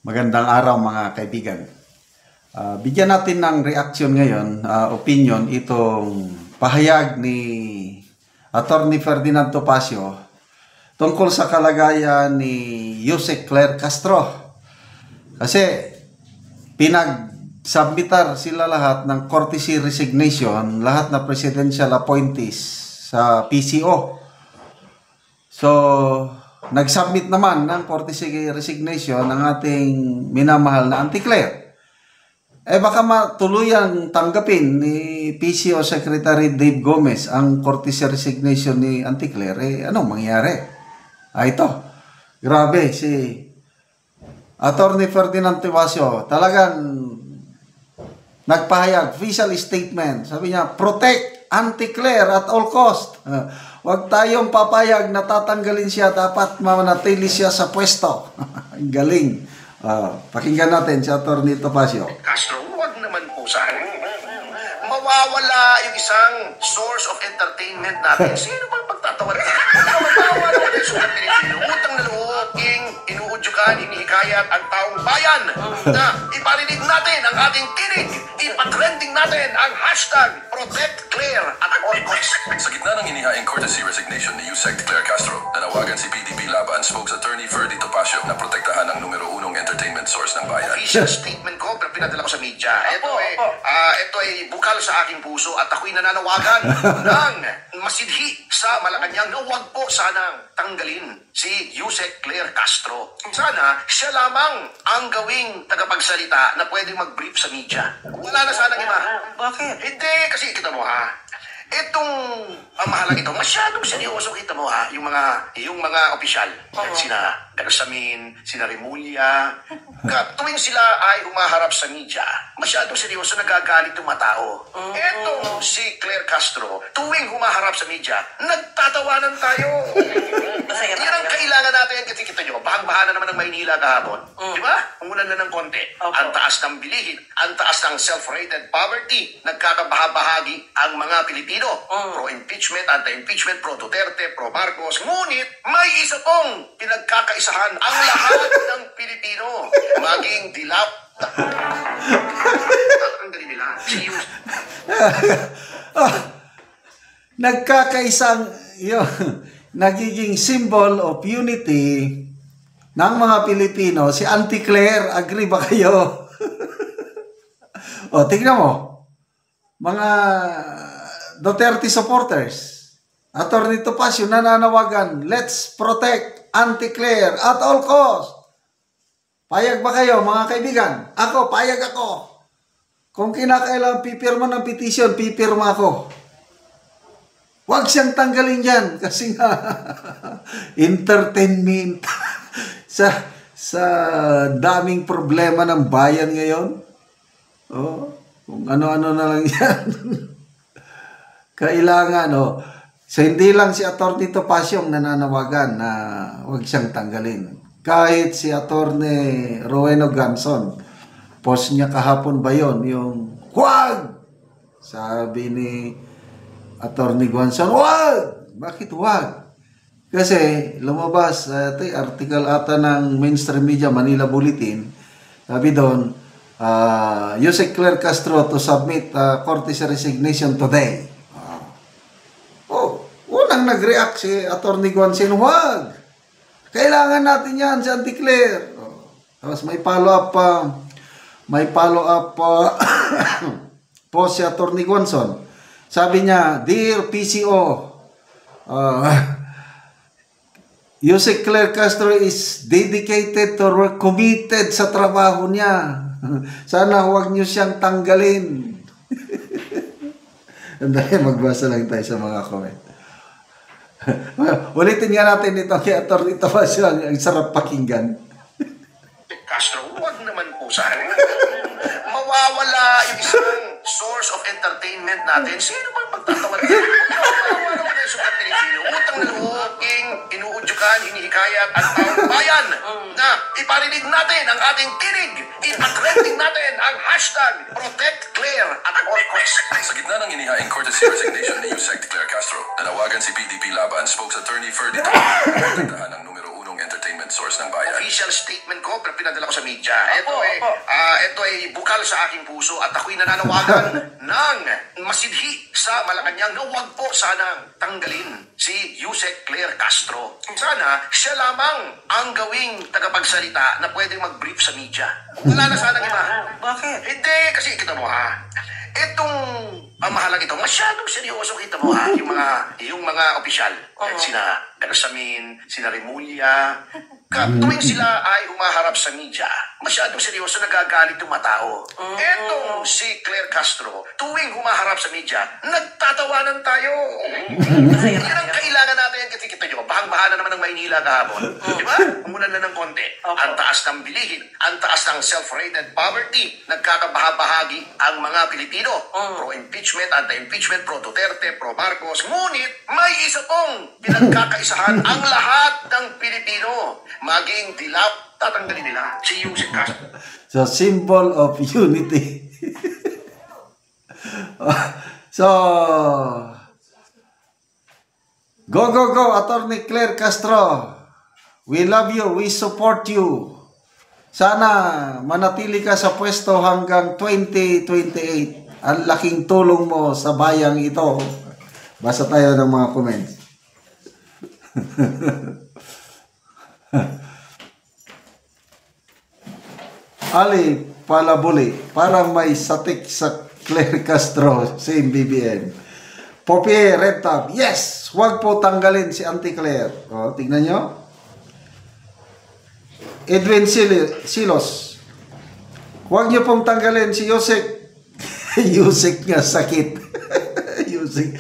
Magandang araw mga kaibigan. Bigyan natin ng reaksyon ngayon, opinion, itong pahayag ni Attorney Ferdinand Topacio tungkol sa kalagayan ni Yusek Claire Castro. Kasi pinag-submitar sila lahat ng courtesy resignation, lahat na presidential appointees sa PCO. So, nag-submit naman ng courtesy resignation ng ating minamahal na Auntie Claire. Baka matuluyang tanggapin ni PCO Secretary Dave Gomez ang courtesy resignation ni Auntie Claire. Anong mangyari? Ito. Grabe, si Attorney Ferdinand Topacio talagang nagpahayag, official statement. Sabi niya, protect Auntie Claire at all cost. Huwag tayong papayag na tatanggalin siya, dapat manatili siya sa pwesto. Ang galing. Pakinggan natin si Attorney Topacio. Castro, huwag naman po sana. Mawawala yung isang source of entertainment natin. Sino bang pagtatawa na? Mawawala yung sulat Pilipino. Utang na loob, inuudyukan, hinihikayat ang taong bayan na iparinig natin ang ating tinig. Ipatrending natin ang hashtag Protect Claire at all costs. Sa gitna ng inihaing courtesy resignation ni Yusek Claire Castro, nanawagan si PDP Laban Spokes Attorney Ferdy Topacio na protektahan ang numero unong entertainment source ng bayan. Official statement ko, pero pinadala ko sa media. Ito ay bukal sa aking puso at ako'y nananawagan ng masidhi sa Malacanang na huwag po sanang tanggalin si Yusek Claire Castro. Sana siya lamang ang gawing tagapagsalita na pwedeng mag-brief sa media. Wala na sanang iba. Bakit? Hindi, kasi kita mo ha. Itong mahalang ito, masyadong seryoso kita mo ha, yung mga opisyal. Sina Garsamin, sina Remulla. Tuwing sila ay humaharap sa media, masyadong seryoso, nagagalit yung mga tao. Etong si Claire Castro, tuwing humaharap sa media, nagtatawanan tayo. Masaya Yan ang kailangan natin. Kasi kita nyo, bahang-bahana naman ng Maynila kahapon. Di ba? Umulan na ng konti. Ang taas ng bilihin, ang taas ng self-rated poverty, nagkakabahabahagi ang mga Pilipino. Pro-impeachment, anti-impeachment, pro-Duterte, pro-Marcos. Ngunit, may isa pong pinagkakaisahan ang lahat ng Pilipino. Maging dilaw. Tatanggalin nila. Nagkakaisang yun, nagiging symbol of unity ng mga Pilipino. Si Auntie Claire, agree ba kayo? Tingnan mo. Mga Duterte supporters, Attorney Topacio nananawagan, let's protect Auntie Claire at all cost. Payag ba kayo mga kaibigan? Ako, payag ako. Kung kinakailangan pipirma ng petition, pipirma ako. Huwag siyang tanggalin yan kasi nga entertainment sa daming problema ng bayan ngayon. Kung ano-ano na lang yan. Kailangan, So, hindi lang si Attorney Topacio ang nananawagan na huwag siyang tanggalin. Kahit si Attorney Roweno Ganson, post niya kahapon ba yun? Yung, huwag! Sabi ni Attorney Ganson, huwag! Bakit huwag? Kasi lumabas, article ata ng mainstream media, Manila Bulletin, sabi doon, Yusek Claire Castro to submit courtesy resignation today. Unang nag-react si Attorney Ganson, huwag! Kailangan natin yan, si Auntie Claire. Tapos may follow-up po si Attorney Ganson. Sabi niya, Dear PCO, Yusek Claire Castro is dedicated to work, committed sa trabaho niya. Sana huwag niyo siyang tanggalin. Dahil magbasa lang tayo sa mga comment. Ulitin nga natin ito kay Attorney Topacio, ang sarap pakinggan. Castro, huwag naman po sana. Mawawala yung isang source of entertainment natin. Sino bang pagtatawa na? Mawawala naman yung sulat Pilipino. Utang na loob, inuudyukan, hinihikayat ang taong bayan na iparinig natin ang ating tinig. Ipatrending natin ang hashtag Protect Claire at all costs. Sa gitna ng inihaing courtesy resignation ni Yusek Claire Castro, nanawagan si PDP Laban Spokes Attorney Ferdy Topacio na protektahan ang numero unong entertainment source ng bayan. Official statement ko, pero pinadala ko sa media. Ito ay bukal sa aking puso at ako'y nananawagan ng masidhi sa Malacanang na huwag po sanang tanggalin si Yusek Claire Castro. Sana siya lamang ang gawing tagapagsalita na pwedeng mag-brief sa media. Wala na sanang iba. Bakit? Hindi, kasi kita mo itong mahalaga ito, masyadong seryoso kita mo yung mga opisyal. Sina Bersamin, sina Remulla, tuwing sila ay humaharap sa media, masyadong seryoso, nagagalit yung matao. Etong si Claire Castro, tuwing humaharap sa media, nagtatawanan tayo. Yan ang kailangan natin kasi kita nyo, bahang-baha na naman ng Maynila kahapon. Di ba? Umulan na ng konti. Ang taas ng bilihin, ang taas ng self-rated poverty, nagkakabahabahagi ang mga Pilipino. Pro-impeachment, anti-impeachment, pro-Duterte, pro-Marcos. Ngunit, may isa pong pinagkakaisahan ang lahat ng Pilipino. Maging dilap, tatanggalin nila si Yusek Castro. So, symbol of unity. So, go, Attorney Claire Castro. We love you, we support you. Sana manatili ka sa pwesto hanggang 2028. Ang laking tulong mo sa bayang ito. Basa tayo ng mga comments. Ali Palabuli, parang may satik sa Claire Castro, same BBM. Popie Red Tab, yes! Huwag po tanggalin si Auntie Claire. O, tignan nyo. Edwin Silos, huwag nyo pong tanggalin si Yusek. Yusek nga sakit. Yusek.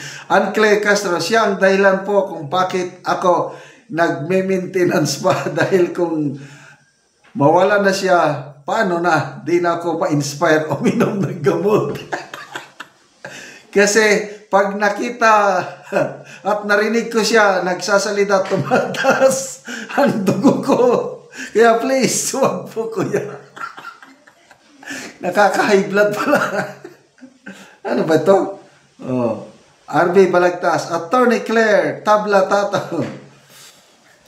Claire Castro, siya ang dahilan po kung bakit ako nagme-maintenance pa dahil kung mawala na siya, paano na? Di na ako ma-inspire uminom ng gamot. Kasi pag nakita at narinig ko siya nagsasalita, tumataas ang dugo ko. Kaya please, huwag po kuya. Nakaka-high blood pala. Ano ba ito? RB Balagtas, Attorney Claire, tabla tato.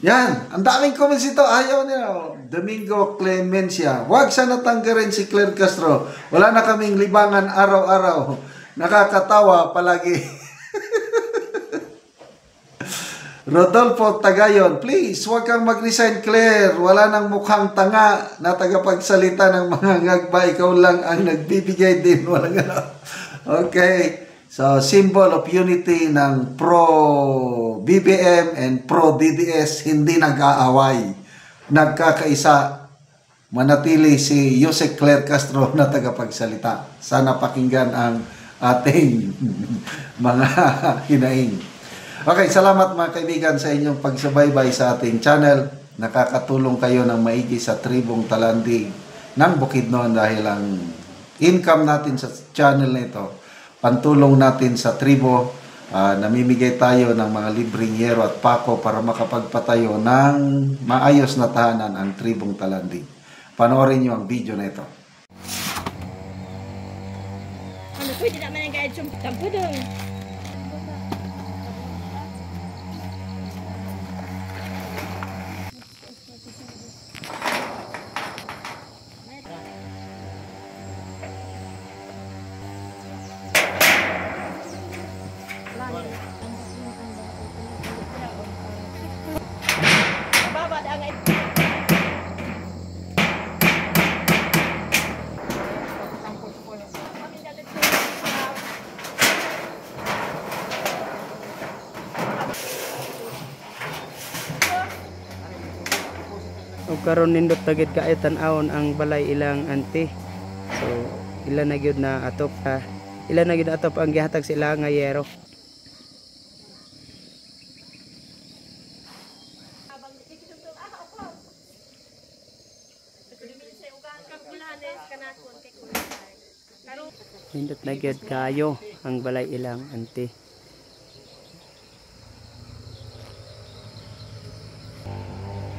Yan, ang daming comments ito. Ayaw nila. Domingo Clemencia, huwag sana tanggalin si Claire Castro. Wala na kaming libangan araw-araw. Nakakatawa palagi. Rodolfo Tagayon, please, huwag kang mag-resign, Claire. Wala nang mukhang tanga na tagapagsalita ng mga ngagba. Ikaw lang ang nagbibigay din. Walang ano. Okay. So, symbol of unity ng pro-BBM and pro-DDS, hindi nag-aaway. Nagkakaisa. Manatili si Yusek Claire Castro na tagapagsalita. Sana pakinggan ang ating mga hinaing. Okay, salamat mga kaibigan sa inyong pagsubaybay sa ating channel. Nakakatulong kayo ng maigi sa tribong Talandi ng Bukidnon dahil ang income natin sa channel nito, pantulong natin sa tribo, namimigay tayo ng mga libreng yero at pako para makapagpatayo ng maayos na tahanan ang tribong Talandi. Panoorin nyo ang video na ito. Ano pwede naman ang guide yung tampo doon? O karon nindot tagid kaay tan-awon ang balay ilang ante. So ila na gyud na atop ang gihatag sila nga yero. Nindot na gyud kayo ang balay ilang ante.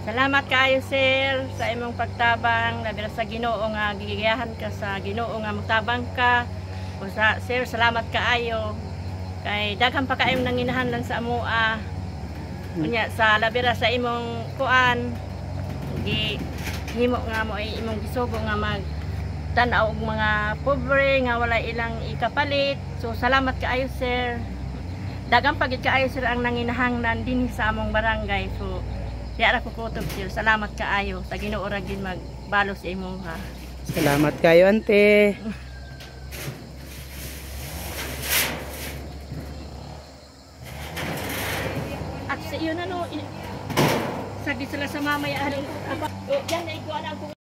Salamat kayo sir sa imong pagtabang labi sa Ginoo nga gigiyahan ka sa Ginoo nga magtabang ka. O sa sir, salamat kaayo kay daghan pa kaayo nanginahanglan sa amoa. Unya sa labi sa imong kuan gi himo nga mo ay imong gisugo nga mag tan-aw og mga pobre nga wala ilang ikapalit. So salamat kaayo sir. Dagang pagit kaayo sir ang nanginahanglan dinhi sa among barangay. So diara ko kutob sir. Salamat kaayo sa Ginoo ra gid magbalo sa imong ha. Salamat kayo, ante. At sa iyo na no sabi sila sa mamaya yan na iguan ang